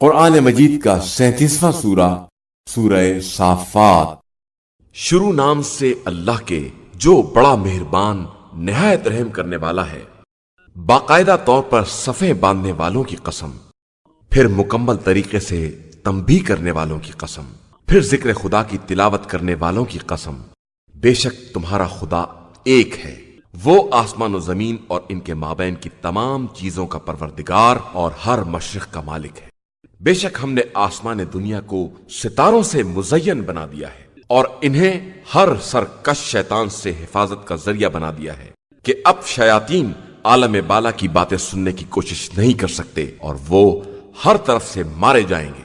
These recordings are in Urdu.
قرآن مجید کا 37واں سورہ سورہ صافات۔ شروع نام سے اللہ کے جو بڑا مہربان نہایت رحم کرنے والا ہے۔ باقاعدہ طور پر صفیں باندھنے والوں کی قسم، پھر مکمل طریقے سے تنبیہ کرنے والوں کی قسم، پھر ذکر خدا کی تلاوت کرنے والوں کی قسم۔ بے شک تمہارا خدا ایک ہے، وہ آسمان و زمین اور ان کے مابین کی تمام چیزوں کا پروردگار اور ہر مشرق کا مالک ہے۔ بے شک ہم نے آسمان دنیا کو ستاروں سے مزین بنا دیا ہے اور انہیں ہر سرکش شیطان سے حفاظت کا ذریعہ بنا دیا ہے کہ اب شیاطین عالم بالا کی باتیں سننے کی کوشش نہیں کر سکتے اور وہ ہر طرف سے مارے جائیں گے،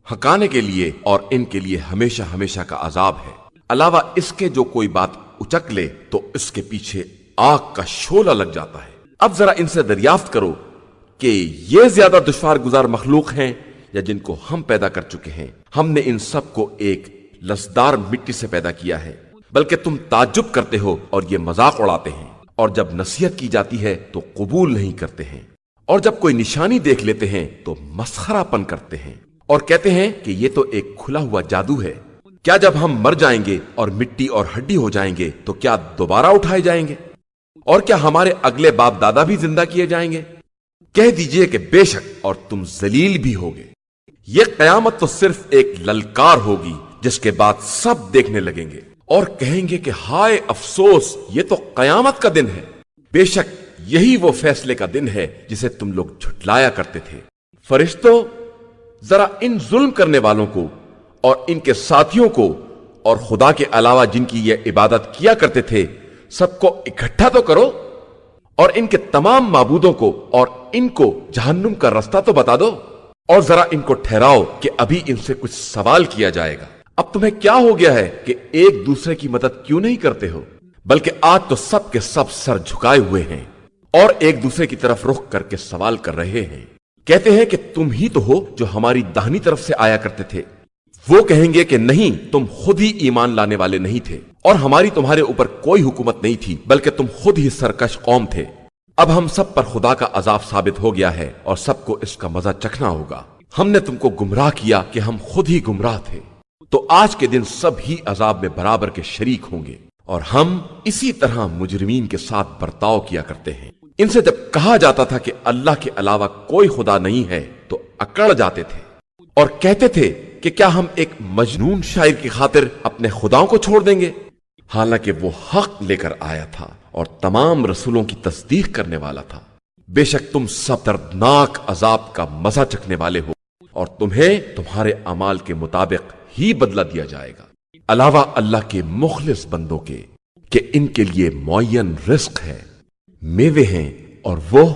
ہکانے کے لیے اور ان کے لیے ہمیشہ ہمیشہ کا عذاب ہے۔ علاوہ اس کے جو کوئی بات اچک لے تو اس کے پیچھے آگ کا شعلہ لگ جاتا ہے۔ اب ذرا ان سے دریافت کرو کہ یہ زیادہ دشوار گزار مخلوق ہیں یا جن کو ہم پیدا کر چکے ہیں۔ ہم نے ان سب کو ایک لسدار مٹی سے پیدا کیا ہے، بلکہ تم تعجب کرتے ہو اور یہ مذاق اڑاتے ہیں، اور جب نصیحت کی جاتی ہے تو قبول نہیں کرتے ہیں، اور جب کوئی نشانی دیکھ لیتے ہیں تو مسخرہ پن کرتے ہیں اور کہتے ہیں کہ یہ تو ایک کھلا ہوا جادو ہے۔ کیا جب ہم مر جائیں گے اور مٹی اور ہڈی ہو جائیں گے تو کیا دوبارہ اٹھائے جائیں گے؟ اور کیا ہمارے اگلے باپ دادا بھی زندہ کیے جائیں گے؟ کہہ دیجئے کہ بے شک اور تم ذلیل بھی ہوگے۔ یہ قیامت تو صرف ایک للکار ہوگی جس کے بعد سب دیکھنے لگیں گے اور کہیں گے کہ ہائے افسوس، یہ تو قیامت کا دن ہے۔ بے شک یہی وہ فیصلے کا دن ہے جسے تم لوگ جھٹلایا کرتے تھے۔ فرشتوں، ذرا ان ظلم کرنے والوں کو اور ان کے ساتھیوں کو اور خدا کے علاوہ جن کی یہ عبادت کیا کرتے تھے سب کو اکٹھا تو کرو، اور ان کے تمام معبودوں کو اور ان کو جہنم کا رستہ تو بتا دو، اور ذرا ان کو ٹھہراؤ کہ ابھی ان سے کچھ سوال کیا جائے گا۔ اب تمہیں کیا ہو گیا ہے کہ ایک دوسرے کی مدد کیوں نہیں کرتے ہو؟ بلکہ آج تو سب کے سب سر جھکائے ہوئے ہیں اور ایک دوسرے کی طرف رخ کر کے سوال کر رہے ہیں۔ کہتے ہیں کہ تم ہی تو ہو جو ہماری داہنی طرف سے آیا کرتے تھے۔ وہ کہیں گے کہ نہیں، تم خود ہی ایمان لانے والے نہیں تھے اور ہماری تمہارے اوپر کوئی حکومت نہیں تھی، بلکہ تم خود ہی سرکش قوم تھے۔ اب ہم سب پر خدا کا عذاب ثابت ہو گیا ہے اور سب کو اس کا مزہ چکھنا ہوگا۔ ہم نے تم کو گمراہ کیا کہ ہم خود ہی گمراہ تھے، تو آج کے دن سب ہی عذاب میں برابر کے شریک ہوں گے، اور ہم اسی طرح مجرمین کے ساتھ برتاؤ کیا کرتے ہیں۔ ان سے جب کہا جاتا تھا کہ اللہ کے علاوہ کوئی خدا نہیں ہے تو اکڑ جاتے تھے اور کہتے تھے کہ کیا ہم ایک مجنون شاعر کی خاطر اپنے خداؤں کو چھوڑ دیں گے؟ حالانکہ وہ حق لے کر آیا تھا اور تمام رسولوں کی تصدیق کرنے والا تھا۔ بے شک تم سب دردناک عذاب کا مزہ چکھنے والے ہو اور تمہیں تمہارے اعمال کے مطابق ہی بدلہ دیا جائے گا، علاوہ اللہ کے مخلص بندوں کے کہ ان کے لیے معین رزق ہے، میوے ہیں، اور وہ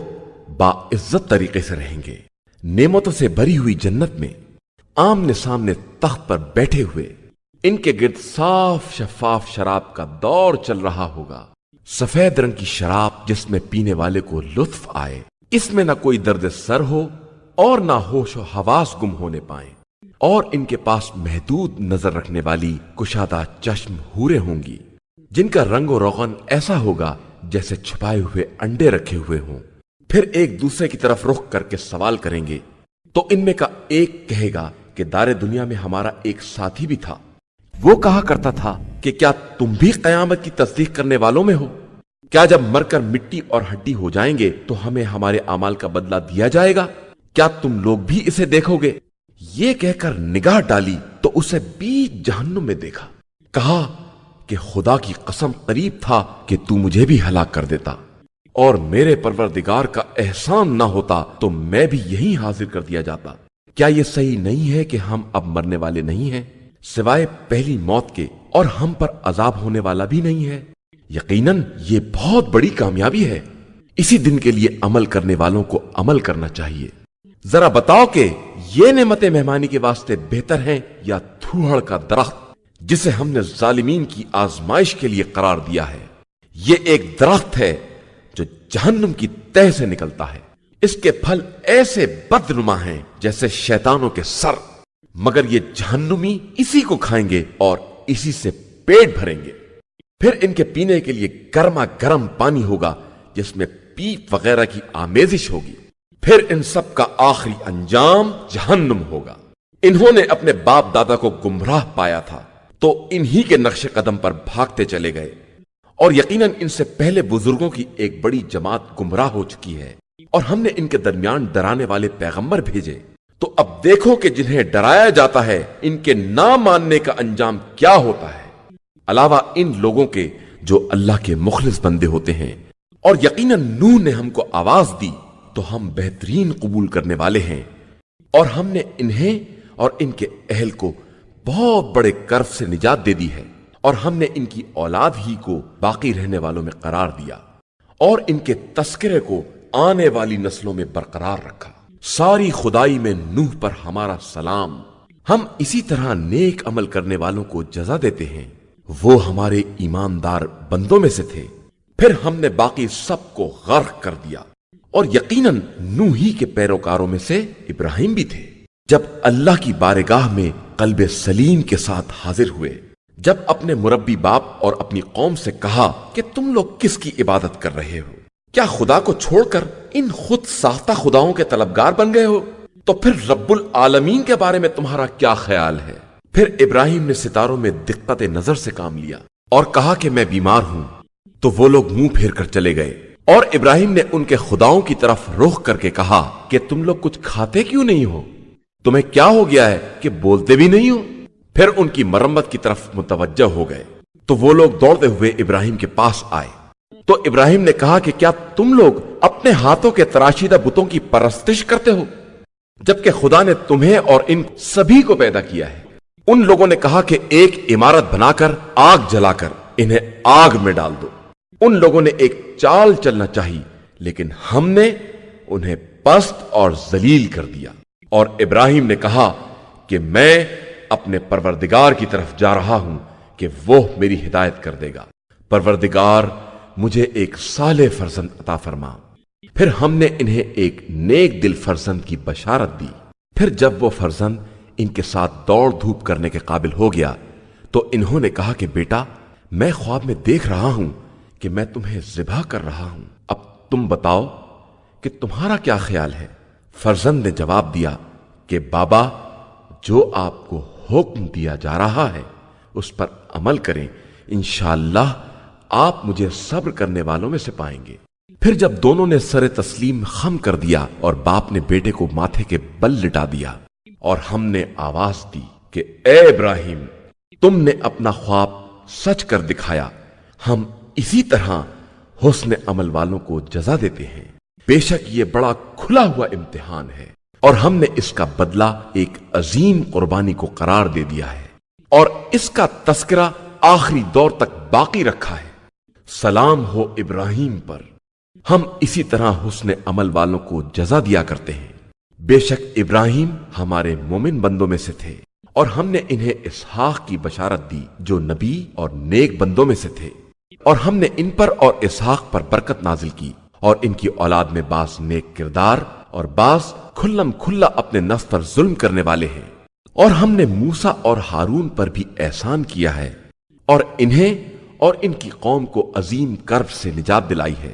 باعزت طریقے سے رہیں گے، نعمتوں سے بھری ہوئی جنت میں آمنے سامنے تخت پر بیٹھے ہوئے۔ ان کے گرد صاف شفاف شراب کا دور چل رہا ہوگا، سفید رنگ کی شراب جس میں پینے والے کو لطف آئے، اس میں نہ کوئی درد سر ہو اور نہ ہوش و حواس گم ہونے پائیں، اور ان کے پاس محدود نظر رکھنے والی کشادہ چشم حوریں ہوں گی جن کا رنگ و روغن ایسا ہوگا جیسے چھپائے ہوئے انڈے رکھے ہوئے ہوں۔ پھر ایک دوسرے کی طرف رخ کر کے سوال کریں گے تو ان میں کا ایک کہے گا کہ دار دنیا میں ہمارا ایک ساتھی بھی تھا، وہ کہا کرتا تھا کہ کیا تم بھی قیامت کی تصدیق کرنے والوں میں ہو؟ کیا جب مر کر مٹی اور ہڈی ہو جائیں گے تو ہمیں ہمارے اعمال کا بدلہ دیا جائے گا؟ کیا تم لوگ بھی اسے دیکھو گے؟ یہ کہہ کر نگاہ ڈالی تو اسے بیچ جہنم میں دیکھا، کہا کہ خدا کی قسم قریب تھا کہ تو مجھے بھی ہلاک کر دیتا، اور میرے پروردگار کا احسان نہ ہوتا تو میں بھی یہیں حاضر کر دیا جاتا۔ کیا یہ صحیح نہیں ہے کہ ہم اب مرنے والے نہیں ہیں سوائے پہلی موت کے، اور ہم پر عذاب ہونے والا بھی نہیں ہے؟ یقیناً یہ بہت بڑی کامیابی ہے۔ اسی دن کے لیے عمل کرنے والوں کو عمل کرنا چاہیے۔ ذرا بتاؤ کہ یہ نعمتیں مہمانی کے واسطے بہتر ہیں یا تھوہڑ کا درخت جسے ہم نے ظالمین کی آزمائش کے لیے قرار دیا ہے؟ یہ ایک درخت ہے جو جہنم کی تہ سے نکلتا ہے، اس کے پھل ایسے بدنما ہیں جیسے شیطانوں کے سر، مگر یہ جہنمی اسی کو کھائیں گے اور اسی سے پیٹ بھریں گے۔ پھر ان کے پینے کے لیے گرما گرم پانی ہوگا جس میں پیپ وغیرہ کی آمیزش ہوگی۔ پھر ان سب کا آخری انجام جہنم ہوگا۔ انہوں نے اپنے باپ دادا کو گمراہ پایا تھا تو انہی کے نقش قدم پر بھاگتے چلے گئے، اور یقیناً ان سے پہلے بزرگوں کی ایک بڑی جماعت گمراہ ہو چکی ہے، اور ہم نے ان کے درمیان ڈرانے والے پیغمبر بھیجے۔ تو اب دیکھو کہ جنہیں ڈرایا جاتا ہے ان کے نہ ماننے کا انجام کیا ہوتا ہے، علاوہ ان لوگوں کے جو اللہ کے مخلص بندے ہوتے ہیں۔ اور یقیناً نوح نے ہم کو آواز دی تو ہم بہترین قبول کرنے والے ہیں، اور ہم نے انہیں اور ان کے اہل کو بہت بڑے کرب سے نجات دے دی ہے، اور ہم نے ان کی اولاد ہی کو باقی رہنے والوں میں قرار دیا، اور ان کے تذکرے کو آنے والی نسلوں میں برقرار رکھا۔ ساری خدائی میں نوح پر ہمارا سلام۔ ہم اسی طرح نیک عمل کرنے والوں کو جزا دیتے ہیں، وہ ہمارے ایماندار بندوں میں سے تھے۔ پھر ہم نے باقی سب کو غرق کر دیا، اور یقیناً نوح ہی کے پیروکاروں میں سے ابراہیم بھی تھے، جب اللہ کی بارگاہ میں قلب سلیم کے ساتھ حاضر ہوئے، جب اپنے مربی باپ اور اپنی قوم سے کہا کہ تم لوگ کس کی عبادت کر رہے ہو؟ کیا خدا کو چھوڑ کر ان خود ساختہ خداؤں کے طلبگار بن گئے ہو؟ تو پھر رب العالمین کے بارے میں تمہارا کیا خیال ہے؟ پھر ابراہیم نے ستاروں میں دقت نظر سے کام لیا اور کہا کہ میں بیمار ہوں، تو وہ لوگ منہ پھیر کر چلے گئے، اور ابراہیم نے ان کے خداؤں کی طرف رخ کر کے کہا کہ تم لوگ کچھ کھاتے کیوں نہیں ہو؟ تمہیں کیا ہو گیا ہے کہ بولتے بھی نہیں ہو؟ پھر ان کی مرمت کی طرف متوجہ ہو گئے، تو وہ لوگ دوڑتے ہوئے ابراہیم کے پاس آئے، تو ابراہیم نے کہا کہ کیا تم لوگ اپنے ہاتھوں کے تراشیدہ بتوں کی پرستش کرتے ہو، جبکہ خدا نے تمہیں اور ان سبھی کو پیدا کیا ہے؟ ان لوگوں نے کہا کہ ایک عمارت بنا کر آگ جلا کر انہیں آگ میں ڈال دو۔ ان لوگوں نے ایک چال چلنا چاہی، لیکن ہم نے انہیں پست اور ذلیل کر دیا۔ اور ابراہیم نے کہا کہ میں اپنے پروردگار کی طرف جا رہا ہوں کہ وہ میری ہدایت کر دے گا۔ پروردگار مجھے ایک صالح فرزند عطا فرما۔ پھر ہم نے انہیں ایک نیک دل فرزند کی بشارت دی۔ پھر جب وہ فرزند ان کے ساتھ دوڑ دھوپ کرنے کے قابل ہو گیا تو انہوں نے کہا کہ بیٹا، میں خواب میں دیکھ رہا ہوں کہ میں تمہیں ذبح کر رہا ہوں، اب تم بتاؤ کہ تمہارا کیا خیال ہے؟ فرزند نے جواب دیا کہ بابا، جو آپ کو حکم دیا جا رہا ہے اس پر عمل کریں، انشاءاللہ آپ مجھے صبر کرنے والوں میں سے پائیں گے۔ پھر جب دونوں نے سر تسلیم خم کر دیا اور باپ نے بیٹے کو ماتھے کے بل لٹا دیا، اور ہم نے آواز دی کہ اے ابراہیم، تم نے اپنا خواب سچ کر دکھایا، ہم اسی طرح حسن عمل والوں کو جزا دیتے ہیں۔ بے شک یہ بڑا کھلا ہوا امتحان ہے، اور ہم نے اس کا بدلہ ایک عظیم قربانی کو قرار دے دیا ہے، اور اس کا تذکرہ آخری دور تک باقی رکھا ہے۔ سلام ہو ابراہیم پر، ہم اسی طرح حسن عمل والوں کو جزا دیا کرتے ہیں۔ بے شک ابراہیم ہمارے مومن بندوں میں سے تھے، اور ہم نے انہیں اسحاق کی بشارت دی جو نبی اور نیک بندوں میں سے تھے، اور ہم نے ان پر اور اسحاق پر برکت نازل کی، اور ان کی اولاد میں بعض نیک کردار اور بعض کھلم کھلا اپنے نفس پر ظلم کرنے والے ہیں۔ اور ہم نے موسیٰ اور ہارون پر بھی احسان کیا ہے، اور انہیں اور ان کی قوم کو عظیم کرب سے نجات دلائی ہے،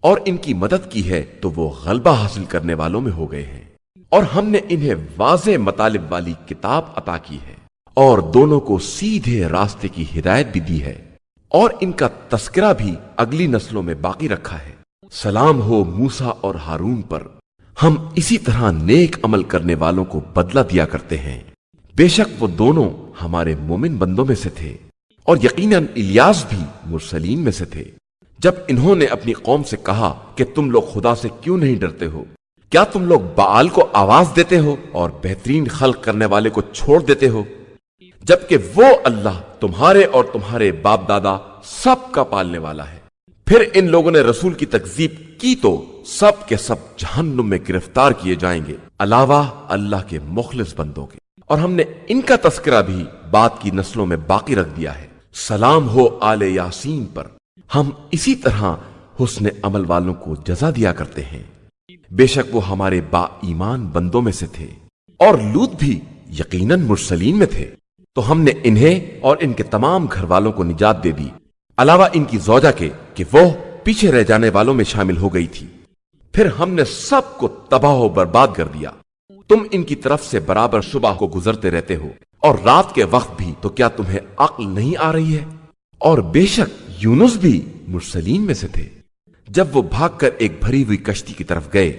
اور ان کی مدد کی ہے تو وہ غلبہ حاصل کرنے والوں میں ہو گئے ہیں۔ اور ہم نے انہیں واضح مطالب والی کتاب عطا کی ہے، اور دونوں کو سیدھے راستے کی ہدایت بھی دی ہے، اور ان کا تذکرہ بھی اگلی نسلوں میں باقی رکھا ہے۔ سلام ہو موسیٰ اور ہارون پر، ہم اسی طرح نیک عمل کرنے والوں کو بدلہ دیا کرتے ہیں۔ بے شک وہ دونوں ہمارے مومن بندوں میں سے تھے، اور یقیناً الیاس بھی مرسلین میں سے تھے۔ جب انہوں نے اپنی قوم سے کہا کہ تم لوگ خدا سے کیوں نہیں ڈرتے ہو؟ کیا تم لوگ بآل کو آواز دیتے ہو اور بہترین خلق کرنے والے کو چھوڑ دیتے ہو، جبکہ وہ اللہ تمہارے اور تمہارے باپ دادا سب کا پالنے والا ہے؟ پھر ان لوگوں نے رسول کی تکذیب کی تو سب کے سب جہنم میں گرفتار کیے جائیں گے، علاوہ اللہ کے مخلص بندوں کے۔ اور ہم نے ان کا تذکرہ بھی بعد کی نسلوں میں باقی رکھ دیا ہے۔ سلام ہو آل یاسین پر، ہم اسی طرح حسن عمل والوں کو جزا دیا کرتے ہیں۔ بے شک وہ ہمارے با ایمان بندوں میں سے تھے، اور لوط بھی یقیناً مرسلین میں تھے، تو ہم نے انہیں اور ان کے تمام گھر والوں کو نجات دے دی، علاوہ ان کی زوجہ کے کہ وہ پیچھے رہ جانے والوں میں شامل ہو گئی تھی۔ پھر ہم نے سب کو تباہ و برباد کر دیا۔ تم ان کی طرف سے برابر صبح کو گزرتے رہتے ہو اور رات کے وقت بھی، تو کیا تمہیں عقل نہیں آ رہی ہے؟ اور بے شک یونس بھی مرسلین میں سے تھے۔ جب وہ بھاگ کر ایک بھری ہوئی کشتی کی طرف گئے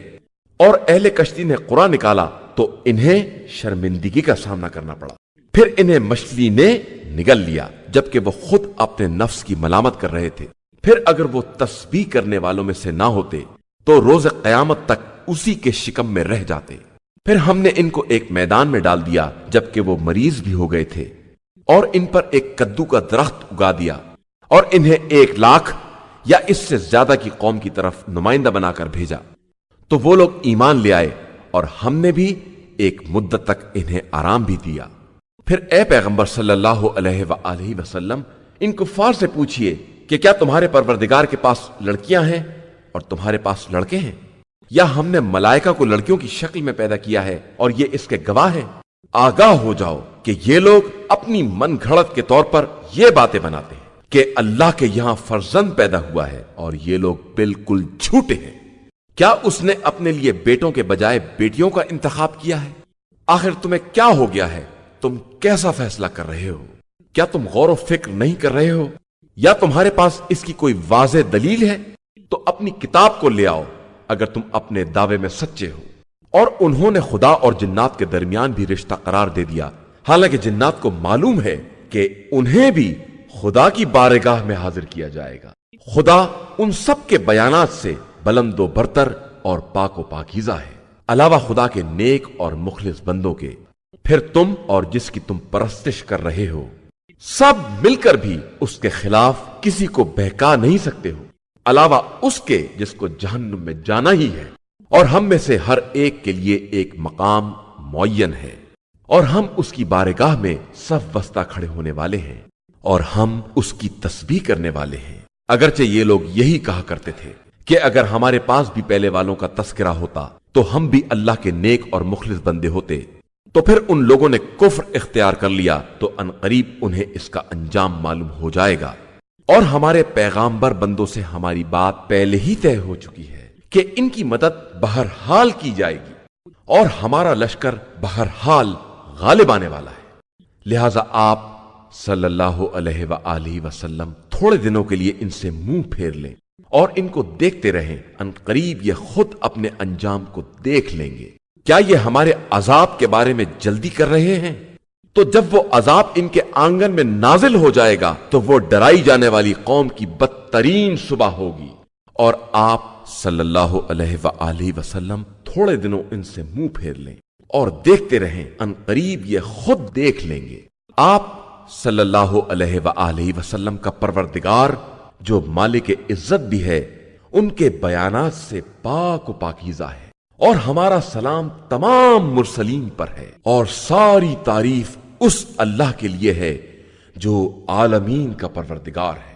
اور اہل کشتی نے قرآن نکالا تو انہیں شرمندگی کا سامنا کرنا پڑا۔ پھر انہیں مچھلی نے نگل لیا جبکہ وہ خود اپنے نفس کی ملامت کر رہے تھے۔ پھر اگر وہ تسبیح کرنے والوں میں سے نہ ہوتے تو روز قیامت تک اسی کے شکم میں رہ جاتے۔ پھر ہم نے ان کو ایک میدان میں ڈال دیا جبکہ وہ مریض بھی ہو گئے تھے، اور ان پر ایک کدو کا درخت اگا دیا، اور انہیں 1,00,000 یا اس سے زیادہ کی قوم کی طرف نمائندہ بنا کر بھیجا، تو وہ لوگ ایمان لے آئے، اور ہم نے بھی ایک مدت تک انہیں آرام بھی دیا۔ پھر اے پیغمبر صلی اللہ علیہ وآلہ وسلم، ان کفار سے پوچھئے کہ کیا تمہارے پروردگار کے پاس لڑکیاں ہیں اور تمہارے پاس لڑکے ہیں، یا ہم نے ملائکہ کو لڑکیوں کی شکل میں پیدا کیا ہے اور یہ اس کے گواہ ہیں؟ آگاہ ہو جاؤ کہ یہ لوگ اپنی من گھڑت کے طور پر یہ باتیں بناتے ہیں کہ اللہ کے یہاں فرزند پیدا ہوا ہے، اور یہ لوگ بالکل جھوٹے ہیں۔ کیا اس نے اپنے لیے بیٹوں کے بجائے بیٹیوں کا انتخاب کیا ہے؟ آخر تمہیں کیا ہو گیا ہے؟ تم کیسا فیصلہ کر رہے ہو؟ کیا تم غور و فکر نہیں کر رہے ہو؟ یا تمہارے پاس اس کی کوئی واضح دلیل ہے؟ تو اپنی کتاب کو لے آؤ اگر تم اپنے دعوے میں سچے ہو۔ اور انہوں نے خدا اور جنات کے درمیان بھی رشتہ قرار دے دیا، حالانکہ جنات کو معلوم ہے کہ انہیں بھی خدا کی بارگاہ میں حاضر کیا جائے گا۔ خدا ان سب کے بیانات سے بلند و برتر اور پاک و پاکیزہ ہے، علاوہ خدا کے نیک اور مخلص بندوں کے۔ پھر تم اور جس کی تم پرستش کر رہے ہو سب مل کر بھی اس کے خلاف کسی کو بہکا نہیں سکتے ہو، علاوہ اس کے جس کو جہنم میں جانا ہی ہے، اور ہم میں سے ہر ایک کے لیے ایک مقام معین ہے، اور ہم اس کی بارگاہ میں صف وسطہ کھڑے ہونے والے ہیں، اور ہم اس کی تسبیح کرنے والے ہیں۔ اگرچہ یہ لوگ یہی کہا کرتے تھے کہ اگر ہمارے پاس بھی پہلے والوں کا تذکرہ ہوتا تو ہم بھی اللہ کے نیک اور مخلص بندے ہوتے، تو پھر ان لوگوں نے کفر اختیار کر لیا تو عنقریب انہیں اس کا انجام معلوم ہو جائے گا۔ اور ہمارے پیغامبر بندوں سے ہماری بات پہلے ہی طے ہو چکی ہے کہ ان کی مدد بہرحال کی جائے گی، اور ہمارا لشکر بہرحال غالب آنے والا ہے۔ لہذا آپ صلی اللہ علیہ وآلہ وسلم تھوڑے دنوں کے لیے ان سے منہ پھیر لیں اور ان کو دیکھتے رہیں، عنقریب یہ خود اپنے انجام کو دیکھ لیں گے۔ کیا یہ ہمارے عذاب کے بارے میں جلدی کر رہے ہیں؟ تو جب وہ عذاب ان کے آنگن میں نازل ہو جائے گا تو وہ ڈرائی جانے والی قوم کی بدترین صبح ہوگی۔ اور آپ صلی اللہ علیہ وآلہ وسلم تھوڑے دنوں ان سے منہ پھیر لیں اور دیکھتے رہیں، عنقریب یہ خود دیکھ لیں گے۔ آپ صلی اللہ علیہ وآلہ وسلم کا پروردگار جو مالک عزت بھی ہے، ان کے بیانات سے پاک و پاکیزہ ہے، اور ہمارا سلام تمام مرسلین پر ہے، اور ساری تعریف اس اللہ کے لیے ہے جو عالمین کا پروردگار ہے۔